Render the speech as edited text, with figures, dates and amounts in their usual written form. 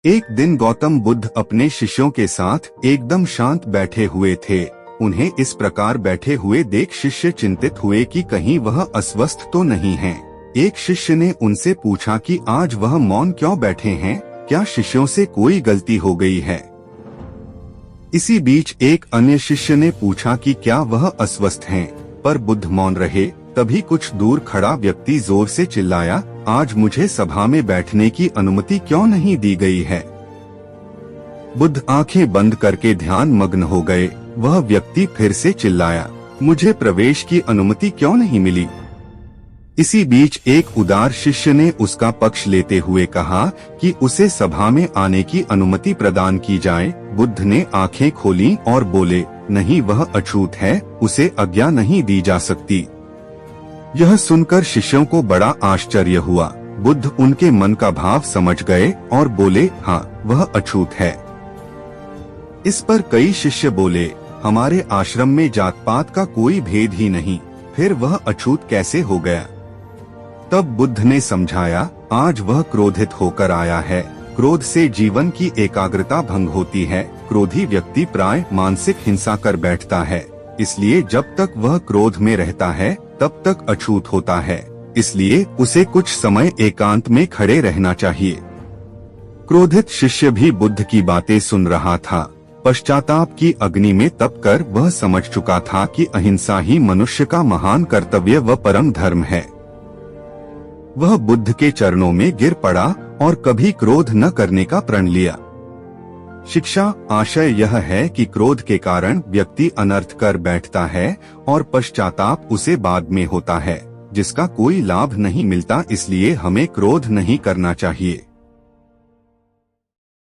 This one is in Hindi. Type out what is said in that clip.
एक दिन गौतम बुद्ध अपने शिष्यों के साथ एकदम शांत बैठे हुए थे। उन्हें इस प्रकार बैठे हुए देख शिष्य चिंतित हुए कि कहीं वह अस्वस्थ तो नहीं हैं। एक शिष्य ने उनसे पूछा कि आज वह मौन क्यों बैठे हैं, क्या शिष्यों से कोई गलती हो गई है। इसी बीच एक अन्य शिष्य ने पूछा कि क्या वह अस्वस्थ हैं, पर बुद्ध मौन रहे। तभी कुछ दूर खड़ा व्यक्ति जोर से चिल्लाया, आज मुझे सभा में बैठने की अनुमति क्यों नहीं दी गई है। बुद्ध आंखें बंद करके ध्यान मग्न हो गए। वह व्यक्ति फिर से चिल्लाया, मुझे प्रवेश की अनुमति क्यों नहीं मिली। इसी बीच एक उदार शिष्य ने उसका पक्ष लेते हुए कहा कि उसे सभा में आने की अनुमति प्रदान की जाए। बुद्ध ने आंखें खोली और बोले, नहीं, वह अछूत है, उसे आज्ञा नहीं दी जा सकती। यह सुनकर शिष्यों को बड़ा आश्चर्य हुआ। बुद्ध उनके मन का भाव समझ गए और बोले, हाँ, वह अछूत है। इस पर कई शिष्य बोले, हमारे आश्रम में जात पात का कोई भेद ही नहीं, फिर वह अछूत कैसे हो गया। तब बुद्ध ने समझाया, आज वह क्रोधित होकर आया है। क्रोध से जीवन की एकाग्रता भंग होती है। क्रोधी व्यक्ति प्राय मानसिक हिंसा कर बैठता है, इसलिए जब तक वह क्रोध में रहता है तब तक अछूत होता है। इसलिए उसे कुछ समय एकांत में खड़े रहना चाहिए। क्रोधित शिष्य भी बुद्ध की बातें सुन रहा था। पश्चाताप की अग्नि में तप कर वह समझ चुका था कि अहिंसा ही मनुष्य का महान कर्तव्य व परम धर्म है। वह बुद्ध के चरणों में गिर पड़ा और कभी क्रोध न करने का प्रण लिया। शिक्षा आशय यह है कि क्रोध के कारण व्यक्ति अनर्थ कर बैठता है और पश्चाताप उसे बाद में होता है, जिसका कोई लाभ नहीं मिलता। इसलिए हमें क्रोध नहीं करना चाहिए।